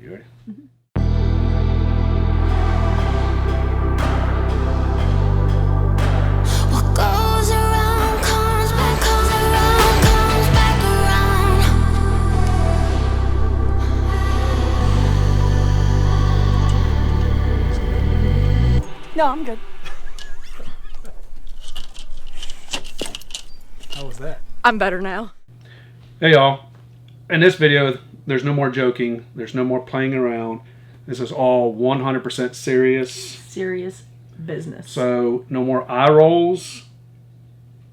You ready? Mm-hmm. No, I'm good. How was that? I'm better now. Hey y'all. In this video, there's no more joking. There's no more playing around. This is all 100% serious. Serious business. So no more eye rolls.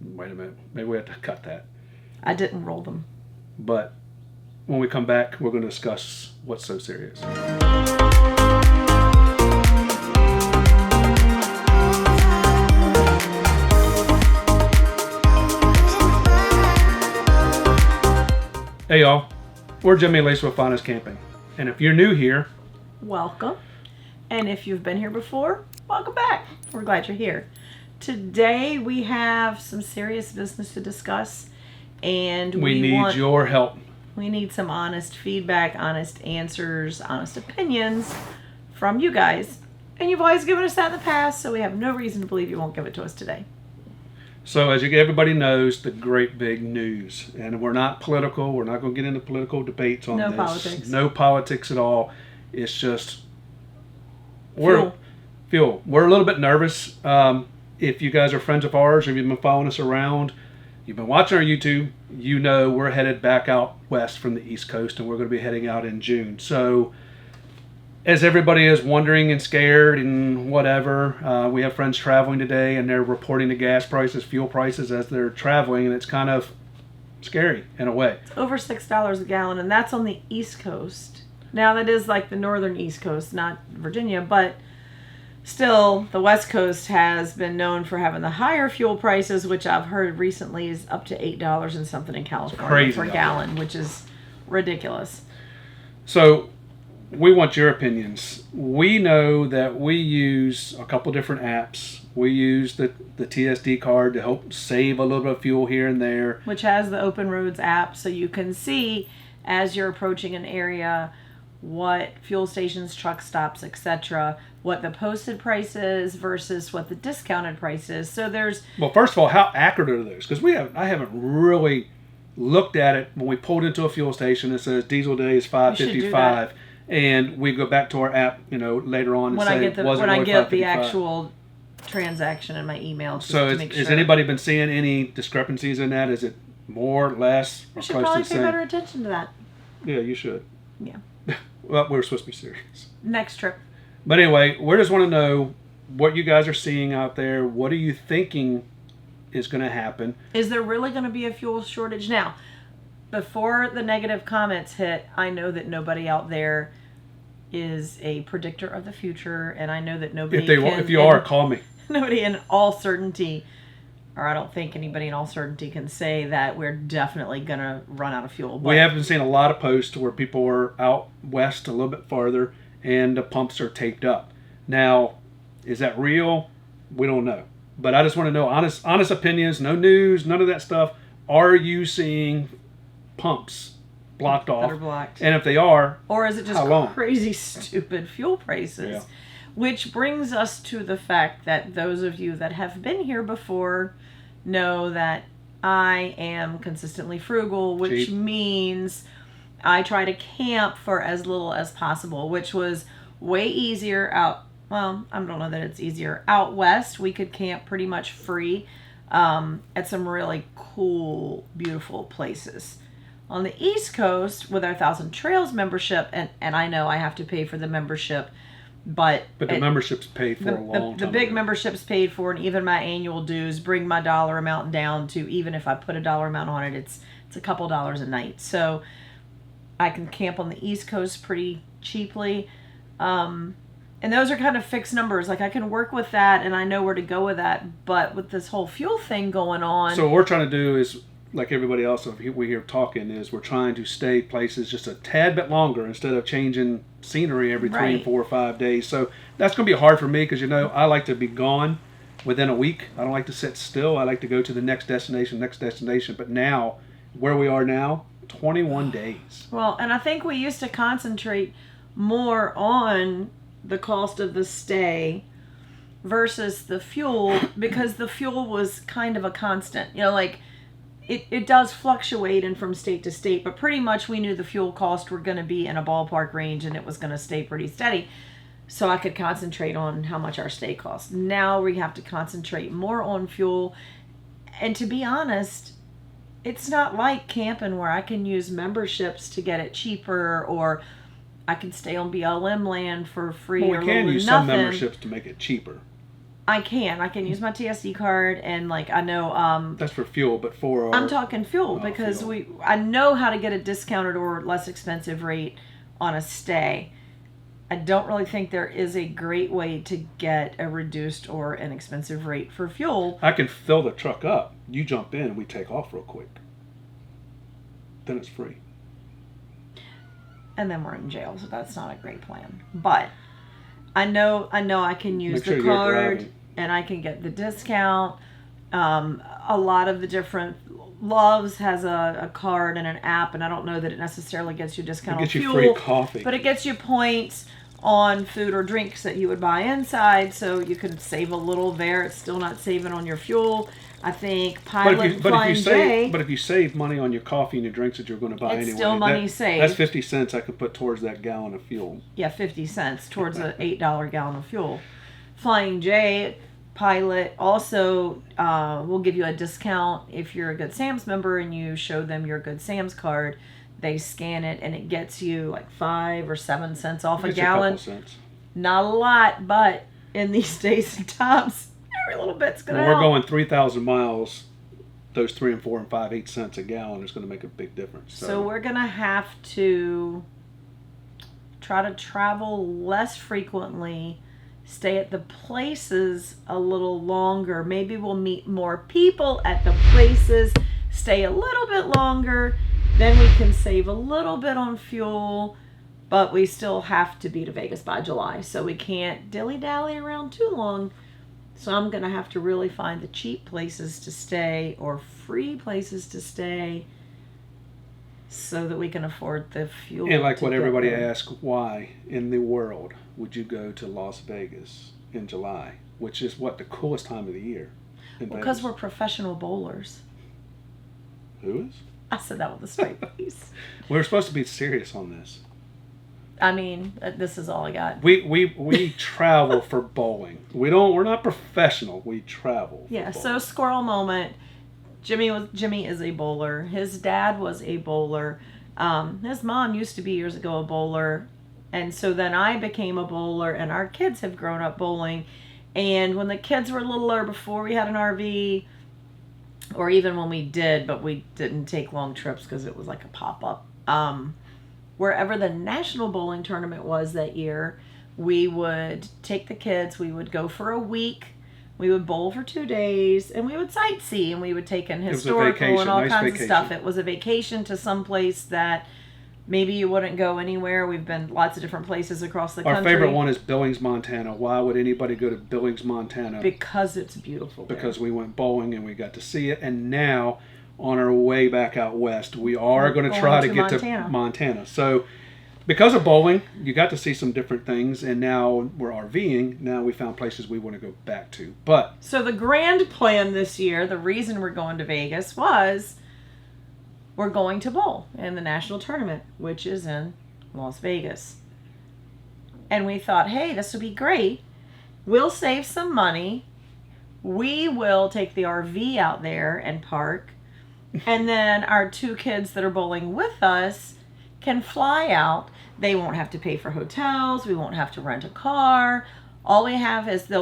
Wait a minute. Maybe we have to cut that. I didn't roll them. But when we come back, we're going to discuss what's so serious. Hey y'all, we're Jimmy and Lisa with FindUsCamping. And if you're new here, welcome. And if you've been here before, welcome back. We're glad you're here. Today we have some serious business to discuss, and we need your help. We need some honest feedback, honest answers, honest opinions from you guys. And you've always given us that in the past, so we have no reason to believe you won't give it to us today. So as everybody knows, the great big news. And we're not political. We're not going to get into political debates on this. No politics. No politics at all. It's just fuel. We're a little bit nervous. If you guys are friends of ours, or if you've been following us around, you've been watching our YouTube, you know we're headed back out west from the East Coast, and we're going to be heading out in June. So as everybody is wondering and scared and whatever, we have friends traveling today, and they're reporting the gas prices, fuel prices as they're traveling, and it's kind of scary in a way. It's over $6 a gallon, and that's on the East Coast. Now that is like the northern East Coast, not Virginia, but still the West Coast has been known for having the higher fuel prices, which I've heard recently is up to $8 and something in California per gallon, which is ridiculous. So we want your opinions. We know that we use a couple different apps. We use the TSD card to help save a little bit of fuel here and there. Which has the Open Roads app, so you can see as you're approaching an area what fuel stations, truck stops, etc., what the posted price is versus what the discounted price is. So there's... Well, first of all, how accurate are those? Because I haven't really looked at it. When we pulled into a fuel station, it says diesel day is $5.55. And we go back to our app, later on and when say, I get the actual transaction in my email. So has anybody been seeing any discrepancies in that? Is it more, less, or I should close probably to the pay same? better attention to that. Yeah, you should. Yeah. Well, we're supposed to be serious. Next trip. But anyway, we just want to know what you guys are seeing out there. What are you thinking is going to happen? Is there really going to be a fuel shortage? Now, before the negative comments hit, I know that nobody out there is a predictor of the future, and I know that nobody if you are, call me. Nobody in all certainty, or I don't think anybody in all certainty can say that we're definitely going to run out of fuel. But we have been seeing a lot of posts where people are out west a little bit farther, and the pumps are taped up. Now, is that real? We don't know. But I just want to know honest opinions, no news, none of that stuff. Are you seeing pumps blocked off? That are blocked. And if they are, or is it just how long? Crazy, stupid fuel prices? Yeah. Which brings us to the fact that those of you that have been here before know that I am consistently frugal, which means I try to camp for as little as possible, which was way easier out. Well, I don't know that it's easier. Out west, we could camp pretty much free at some really cool, beautiful places. On the East Coast, with our 1,000 Trails membership, and I know I have to pay for the membership, but the membership's paid for a long time. The big membership's paid for, and even my annual dues bring my dollar amount down to, even if I put a dollar amount on it, it's a couple dollars a night. So I can camp on the East Coast pretty cheaply. And those are kind of fixed numbers. Like, I can work with that, and I know where to go with that. But with this whole fuel thing going on... So what we're trying to do is, like everybody else we hear talking, is we're trying to stay places just a tad bit longer instead of changing scenery every 3, 4, or 5 days. So that's going to be hard for me because, I like to be gone within a week. I don't like to sit still. I like to go to the next destination. But now, where we are now, 21 days. Well, and I think we used to concentrate more on the cost of the stay versus the fuel, because the fuel was kind of a constant. You know, like it does fluctuate in from state to state, but pretty much we knew the fuel costs were going to be in a ballpark range and it was going to stay pretty steady. So I could concentrate on how much our stay costs. Now we have to concentrate more on fuel. And to be honest, it's not like camping where I can use memberships to get it cheaper, or I can stay on BLM land for free or we can use nothing. some memberships to make it cheaper. I can use my TSD card, and like I know that's for fuel, but for I'm talking fuel because I know how to get a discounted or less expensive rate on a stay. I don't really think there is a great way to get a reduced or inexpensive rate for fuel. I can fill the truck up. You jump in and we take off real quick. Then it's free. And then we're in jail, so that's not a great plan. But I know I can use the card and I can get the discount. A lot of the different Loves has a card and an app, and I don't know that it necessarily gets you a discount on fuel. It gets you free coffee. But it gets you points on food or drinks that you would buy inside, so you can save a little there. It's still not saving on your fuel. I think Pilot Flying J. But if you save money on your coffee and your drinks that you're going to buy anyway, still money saved. That's 50 cents I could put towards that gallon of fuel. Yeah, 50 cents towards an $8 gallon of fuel. Flying J, Pilot also will give you a discount if you're a Good Sam's member and you show them your Good Sam's card. They scan it and it gets you like 5 or 7 cents off a gallon. A couple cents. Not a lot, but in these days and times, every little bit's gonna help. We're going 3,000 miles. Those 3 and 4 and 5, 8 cents a gallon is going to make a big difference. So we're gonna have to try to travel less frequently, stay at the places a little longer. Maybe we'll meet more people at the places, stay a little bit longer, then we can save a little bit on fuel, but we still have to be to Vegas by July, so we can't dilly-dally around too long. So I'm going to have to really find the cheap places to stay or free places to stay so that we can afford the fuel. And like what everybody asks, why in the world would you go to Las Vegas in July, which is what, the coolest time of the year? Because we're professional bowlers. Who is? I said that with a straight face. We're supposed to be serious on this. I mean, this is all I got. We travel for bowling. We're not professional. We travel. Yeah. So squirrel moment. Jimmy is a bowler. His dad was a bowler. His mom used to be years ago a bowler, and so then I became a bowler. And our kids have grown up bowling. And when the kids were littler, before we had an RV, or even when we did, but we didn't take long trips because it was like a pop-up. Wherever the national bowling tournament was that year, we would take the kids, we would go for a week, we would bowl for 2 days, and we would sightsee, and we would take in historical and all kinds of stuff. It was a vacation to some place that maybe you wouldn't go anywhere. We've been lots of different places across the country. Our favorite one is Billings, Montana. Why would anybody go to Billings, Montana? Because it's beautiful there. Because we went bowling and we got to see it, and now on our way back out west, we are going to try to get to Montana. So because of bowling, you got to see some different things, and now we're RVing. Now we found places we want to go back to. But so the grand plan this year, the reason we're going to Vegas was we're going to bowl in the national tournament, which is in Las Vegas. And we thought, hey, this would be great. We'll save some money. We will take the RV out there and park. And then our 2 kids that are bowling with us can fly out. They won't have to pay for hotels. We won't have to rent a car. All we have is for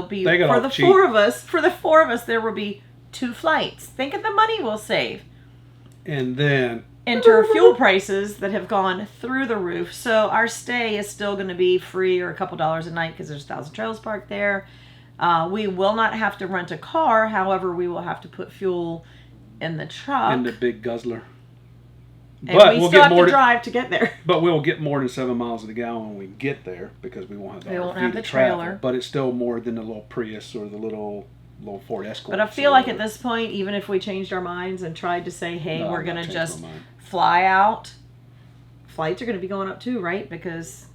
the 4 of us, there will be 2 flights. Think of the money we'll save. And then enter fuel prices that have gone through the roof. So our stay is still going to be free or a couple dollars a night because there's 1,000 trails parked there. We will not have to rent a car. However, we will have to put fuel in the truck. In the big guzzler. And but we still have to drive to get there. But we'll get more than 7 miles to the gallon when we get there because we won't have the trailer. But it's still more than the little Prius or the little Ford Escort. But I feel like at this point, even if we changed our minds and tried to say, hey, we're going to just fly out, flights are going to be going up too, right? Because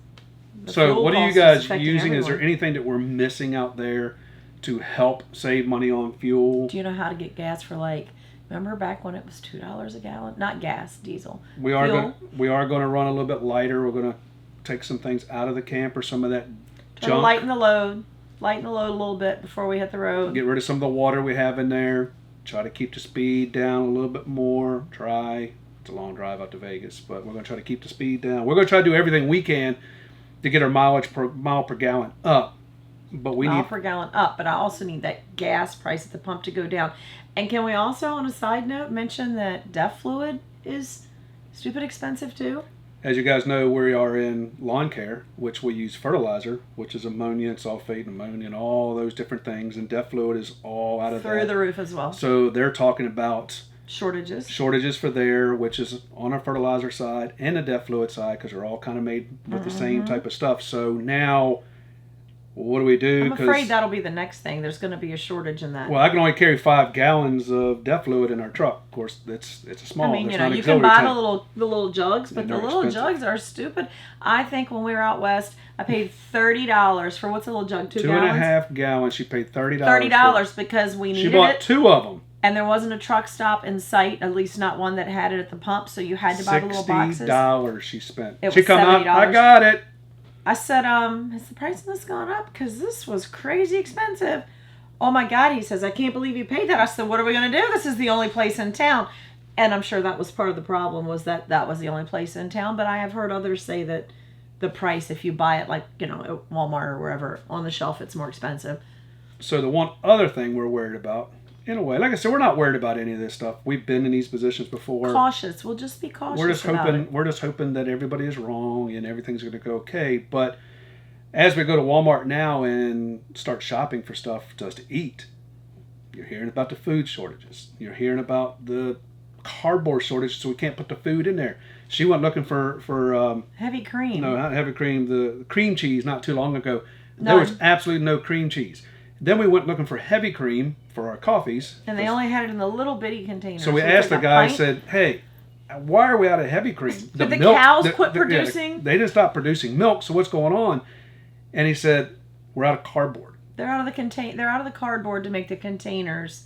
So fuel what are you cost guys affecting using? Is there everyone. anything that we're missing out there to help save money on fuel? Do you know how to get gas for like? Remember back when it was $2 a gallon? Not gas, diesel. We are going to run a little bit lighter. We're going to take some things out of the camper, some of that Try to junk. lighten the load a little bit before we hit the road. Get rid of some of the water we have in there. Try to keep the speed down a little bit more. It's a long drive out to Vegas, but we're going to try to keep the speed down. We're going to try to do everything we can to get our mile per gallon up. But we mile need per gallon up, but I also need that gas price at the pump to go down. And can we also, on a side note, mention that DEF fluid is stupid expensive too? As you guys know, we are in lawn care, which we use fertilizer, which is ammonia and sulfate and ammonia and all those different things. And DEF fluid is all out of that. Through the roof as well. So they're talking about shortages for there, which is on our fertilizer side and the DEF fluid side, because they're all kind of made with the same type of stuff. So now, what do we do? I'm afraid that'll be the next thing. There's going to be a shortage in that. Well, I can only carry 5 gallons of DEF fluid in our truck. Of course, it's a small. I mean, you you can buy the little jugs, but the little expensive. jugs are stupid. I think when we were out west, I paid $30 for what's a little jug? 2 gallons? 2.5 gallons. She paid $30. $30 because we needed it. She bought 2 of them. And there wasn't a truck stop in sight, at least not one that had it at the pump, so you had to buy the little boxes. $60 she spent. It She was come out, $70. I got it. I said, has the price of this gone up? Because this was crazy expensive. Oh my God, he says, I can't believe you paid that. I said, what are we going to do? This is the only place in town. And I'm sure that was part of the problem, was that was the only place in town. But I have heard others say that the price, if you buy it like, at Walmart or wherever, on the shelf, it's more expensive. So the one other thing we're worried about, in a way, like I said, we're not worried about any of this stuff. We've been in these positions before. Cautious. We'll just be cautious. We're just hoping that everybody is wrong and everything's going to go okay. But as we go to Walmart now and start shopping for stuff just to eat, you're hearing about the food shortages. You're hearing about the cardboard shortage, so we can't put the food in there. She went looking for heavy cream. No, not heavy cream. The cream cheese not too long ago. None. There was absolutely no cream cheese. Then we went looking for heavy cream for our coffees. And they only had it in the little bitty container. So we asked the guy, said, hey, why are we out of heavy cream? Did the cows quit producing? They didn't stop producing milk, so what's going on? And he said, we're out of cardboard. They're out of the cardboard to make the containers.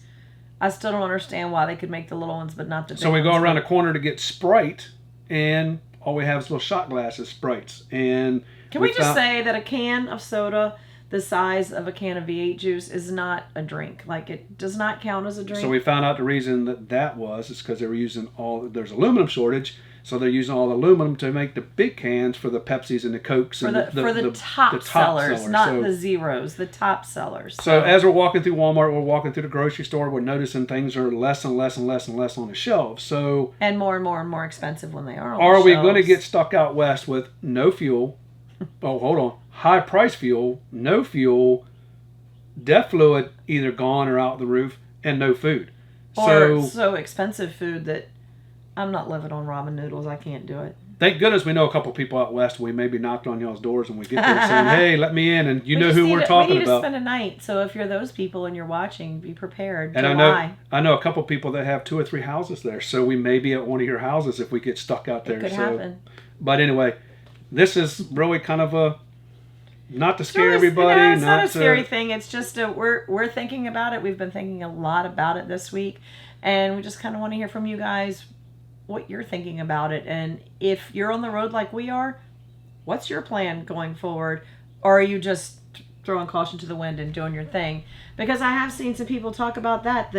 I still don't understand why they could make the little ones but not the big ones. So we go around the corner to get Sprite, and all we have is little shot glasses, Sprites. And can we just say that a can of soda the size of a can of V8 juice is not a drink? Like, it does not count as a drink. So we found out the reason that was is because they were using there's aluminum shortage, so they're using all the aluminum to make the big cans for the Pepsis and the Cokes for and the top sellers, not the zeros, the top sellers. So as we're walking through Walmart, we're walking through the grocery store, we're noticing things are less and less and less and less on the shelves. So and more and more and more expensive when they are on the shelves. Are we going to get stuck out west with no fuel? Oh, hold on. High price fuel, no fuel, DEF fluid either gone or out the roof, and no food. Or so expensive food that I'm not living on ramen noodles. I can't do it. Thank goodness we know a couple people out west. We maybe knocked on y'all's doors and we get there saying, hey, let me in. And you know who we're talking about. We need to spend a night. So if you're those people and you're watching, be prepared. And I know a couple people that have 2 or 3 houses there. So we may be at one of your houses if we get stuck out there. It could happen. But anyway, this is really kind of a, not to scare everybody. No, it's not a scary thing. It's just we're thinking about it. We've been thinking a lot about it this week. And we just kind of want to hear from you guys what you're thinking about it. And if you're on the road like we are, what's your plan going forward? Or are you just throwing caution to the wind and doing your thing? Because I have seen some people talk about that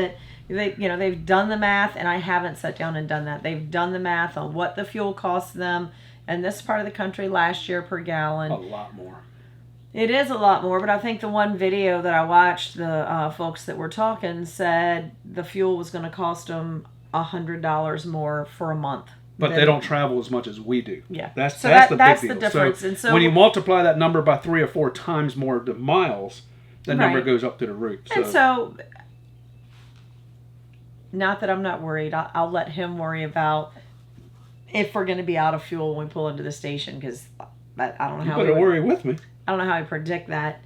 they've done the math, and I haven't sat down and done that. They've done the math on what the fuel costs them in this part of the country last year per gallon. A lot more. It is a lot more, but I think the one video that I watched, the folks that were talking said the fuel was going to cost them $100 more for a month. But they don't travel as much as we do. Yeah. That's the big deal. The difference. So, and so when you multiply that number by 3 or 4 times more the miles, the number goes up to the roof. And so, not that I'm not worried. I'll let him worry about if we're going to be out of fuel when we pull into the station, because I don't know how. You better worry with me. I don't know how I predict that.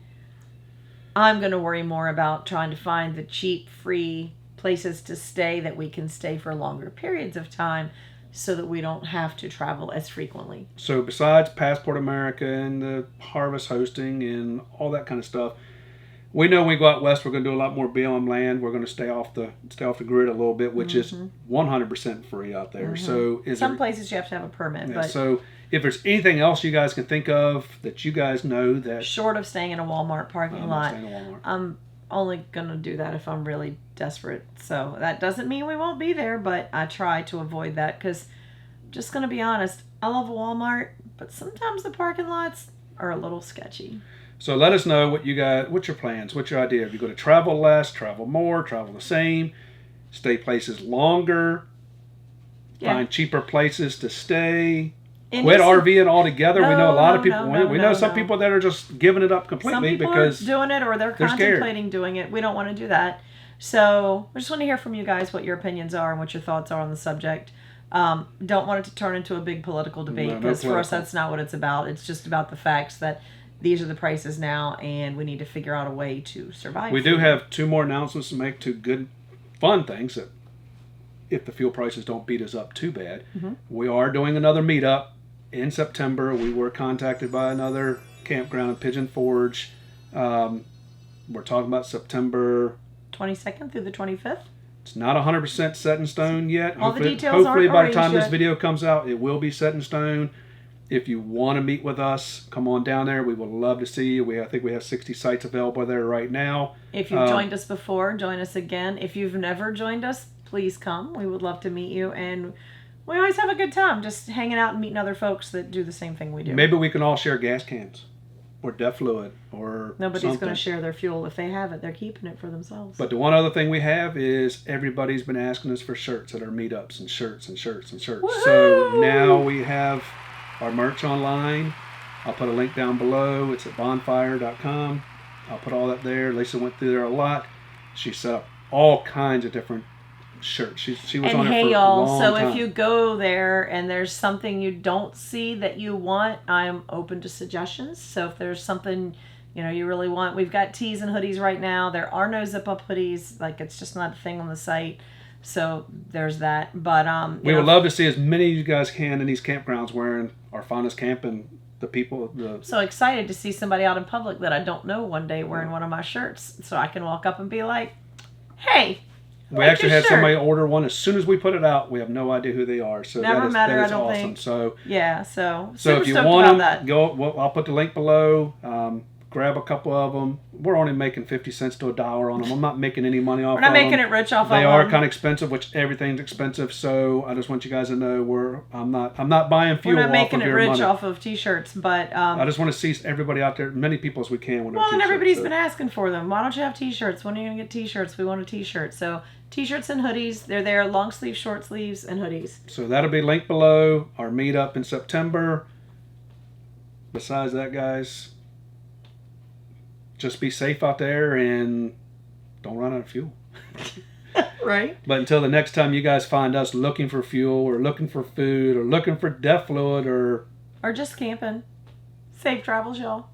I'm going to worry more about trying to find the cheap, free places to stay that we can stay for longer periods of time, so that we don't have to travel as frequently. So besides Passport America and the harvest hosting and all that kind of stuff, we know when we go out west, we're going to do a lot more BLM land. We're going to stay off the grid a little bit, which is 100% free out there. So some places you have to have a permit. Yeah, but so if there's anything else you guys can think of that you guys know that... Short of staying in a Walmart parking lot, Walmart. I'm only going to do that if I'm really desperate. So that doesn't mean we won't be there, but I try to avoid that because, just going to be honest, I love a Walmart, but sometimes the parking lots are a little sketchy. So let us know what's your plans, what's your idea. If you're going to travel less, travel more, travel the same, stay places longer, find cheaper places to stay, quit RVing altogether. We know a lot of people. We know some people that are just giving it up completely because are doing it or they're contemplating doing it. We don't want to do that. So I just want to hear from you guys what your opinions are and what your thoughts are on the subject. Don't want it to turn into a big political debate because for us that's not what it's about. It's just about the facts that these are the prices now, and we need to figure out a way to survive. We do have 2 more announcements to make, 2 good, fun things that if the fuel prices don't beat us up too bad. We are doing another meetup in September. We were contacted by another campground in Pigeon Forge. We're talking about September 22nd through the 25th. It's not 100% set in stone yet. All the details hopefully by the time yet. this video comes out, it will be set in stone. If you want to meet with us, come on down there. We would love to see you. I think we have 60 sites available there right now. If you've joined us before, join us again. If you've never joined us, please come. We would love to meet you. And we always have a good time just hanging out and meeting other folks that do the same thing we do. Maybe we can all share gas cans or DEF fluid or Nobody's going to share their fuel. If they have it, they're keeping it for themselves. But the one other thing we have is everybody's been asking us for shirts at our meetups and shirts and shirts and shirts. Woo-hoo! So now we have our merch online. I'll put a link down below. It's at bonfire.com. I'll put all that there. Lisa went through there a lot. She set up all kinds of different shirts. She was on it for a long time. So if you go there and there's something you don't see that you want, I'm open to suggestions. So if there's something you really want, we've got tees and hoodies right now. There are no zip-up hoodies. Like, it's just not a thing on the site. So there's that. But we would love to see as many of you guys can in these campgrounds wearing our FindUsCamping. The people. So excited to see somebody out in public that I don't know one day wearing one of my shirts, so I can walk up and be like, "Hey." We actually had somebody order one as soon as we put it out. We have no idea who they are, so that is awesome. Think. So yeah, so if you want them, go. Well, I'll put the link below. Grab a couple of them. We're only making 50 cents to $1 on them. I'm not making any money off. We're not making it rich off of them. They are kind of expensive, which everything's expensive. So I just want you guys to know I'm not buying fuel. We're not making it rich money. off of t-shirts, but I just want to see everybody out there, many people as we can. Well, and everybody's been asking for them. Why don't you have t-shirts? When are you gonna get t-shirts? We want a t-shirt. So t-shirts and hoodies, they're there. Long sleeve, short sleeves, and hoodies. So that'll be linked below. Our meetup in September. Besides that, guys, just be safe out there and don't run out of fuel. Right. But until the next time you guys find us looking for fuel or looking for food or looking for DEF fluid or just camping. Safe travels, y'all.